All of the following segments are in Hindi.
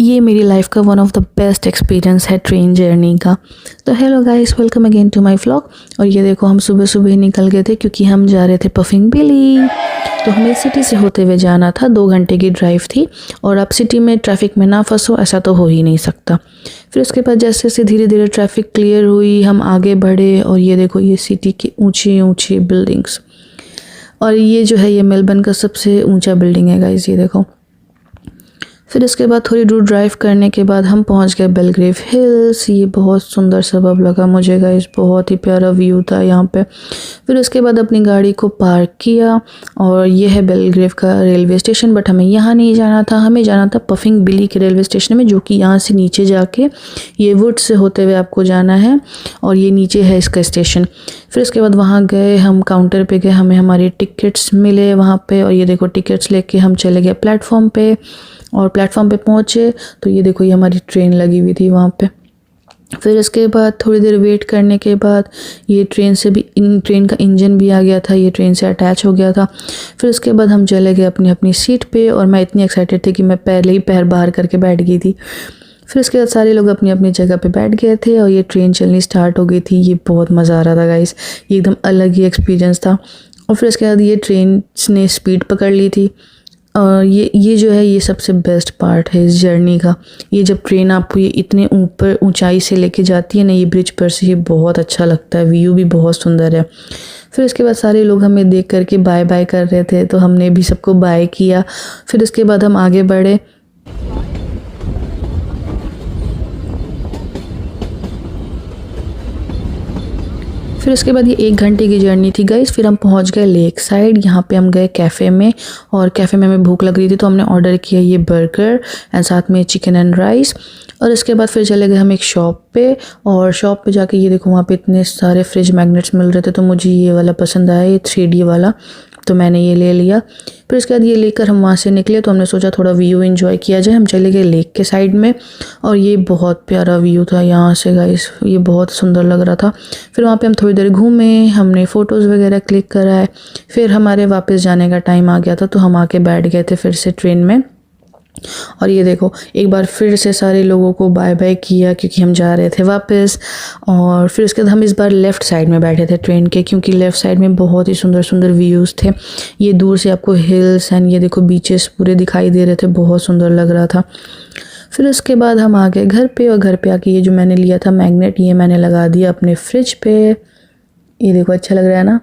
ये मेरी लाइफ का one of the best experience है ट्रेन जर्नी का। तो hello guys, welcome again to my vlog. और ये देखो, हम सुबह सुबह ही निकल गए थे क्योंकि हम जा रहे थे पफिंग बिली। तो हमें सिटी से होते हुए जाना था, 2 घंटे की ड्राइव थी। और अब सिटी में ट्रैफिक में ना फंसो, ऐसा तो हो ही नहीं सकता। फिर उसके बाद जैसे जैसे धीरे धीरे ट्रैफिक क्लियर हुई, हम आगे बढ़े। और ये देखो, ये सिटी की ऊंची ऊंची बिल्डिंग्स। और ये जो है, ये मेलबर्न का सबसे ऊंचा बिल्डिंग है गाइस, ये देखो। फिर इसके बाद थोड़ी दूर ड्राइव करने के बाद हम पहुंच गए बेलग्रेव हिल्स। ये बहुत सुंदर सबब लगा मुझे गाइस, बहुत ही प्यारा व्यू था यहाँ पे। फिर उसके बाद अपनी गाड़ी को पार्क किया और ये है बेलग्रेव का रेलवे स्टेशन। बट हमें यहाँ नहीं जाना था, हमें जाना था पफिंग बिली के रेलवे स्टेशन में, जो कि यहाँ से नीचे जाके ये वुड से होते हुए आपको जाना है। और ये नीचे है इसका स्टेशन। फिर उसके बाद वहाँ गए, हम काउंटर पे गए, हमें हमारी टिकट्स मिले वहाँ पे। और ये देखो, टिकट्स लेके हम चले गए प्लेटफॉर्म पे। और प्लेटफॉर्म पे पहुँचे तो ये देखो, ये हमारी ट्रेन लगी हुई थी वहाँ पे। फिर इसके बाद थोड़ी देर वेट करने के बाद ये ट्रेन का इंजन भी आ गया था, ये ट्रेन से अटैच हो गया था। फिर उसके बाद हम चले गए अपनी अपनी सीट पे। और मैं इतनी एक्साइटेड थी कि मैं पहले ही पैर बाहर करके बैठ गई थी। फिर उसके बाद सारे लोग अपनी अपनी जगह पे बैठ गए थे और ये ट्रेन चलनी स्टार्ट हो गई थी। ये बहुत मज़ा आ रहा था गाइस, ये एकदम अलग ही एक्सपीरियंस था। और फिर उसके बाद ये ट्रेन ने स्पीड पकड़ ली थी। और ये जो है, ये सबसे बेस्ट पार्ट है इस जर्नी का। ये जब ट्रेन आपको ये इतने ऊपर ऊंचाई से लेके जाती है ना, ये ब्रिज पर से, ये बहुत अच्छा लगता है। व्यू भी बहुत सुंदर है। फिर उसके बाद सारे लोग हमें देख करके बाय बाय कर रहे थे, तो हमने भी सबको बाय किया। फिर उसके बाद हम आगे बढ़े। फिर उसके बाद ये 1 घंटे की जर्नी थी गाइस। फिर हम पहुंच गए लेक साइड। यहाँ पे हम गए कैफ़े में। और कैफ़े में हमें भूख लग रही थी, तो हमने ऑर्डर किया ये बर्गर एंड साथ में चिकन एंड राइस। और इसके बाद फिर चले गए हम एक शॉप पे। और शॉप पे जाके ये देखो, वहाँ पे इतने सारे फ्रिज मैग्नेट्स मिल रहे थे, तो मुझे ये वाला पसंद आया, ये 3D वाला, तो मैंने ये ले लिया। फिर उसके बाद ये लेकर हम वहाँ से निकले, तो हमने सोचा थोड़ा व्यू एंजॉय किया जाए। हम चले गए लेक के साइड में। और ये बहुत प्यारा व्यू था यहाँ से गाइस, ये बहुत सुंदर लग रहा था। फिर वहाँ पे हम थोड़ी देर घूमे, हमने फ़ोटोज़ वगैरह क्लिक कराए। फिर हमारे वापस जाने का टाइम आ गया था, तो हम आके बैठ गए थे फिर से ट्रेन में। और ये देखो, एक बार फिर से सारे लोगों को बाय बाय किया क्योंकि हम जा रहे थे वापस। और फिर उसके बाद हम इस बार लेफ़्ट साइड में बैठे थे ट्रेन के, क्योंकि लेफ़्ट साइड में बहुत ही सुंदर सुंदर व्यूज़ थे। ये दूर से आपको हिल्स एंड ये देखो बीचेस पूरे दिखाई दे रहे थे, बहुत सुंदर लग रहा था। फिर उसके बाद हम आ गए घर पे। और घर पे आके ये जो मैंने लिया था मैग्नेट, ये मैंने लगा दिया अपने फ्रिज पे। ये देखो, अच्छा लग रहा है ना।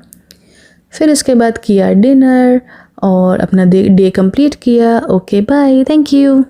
फिर इसके बाद किया डिनर और अपना डे कंप्लीट किया। Okay bye, thank you.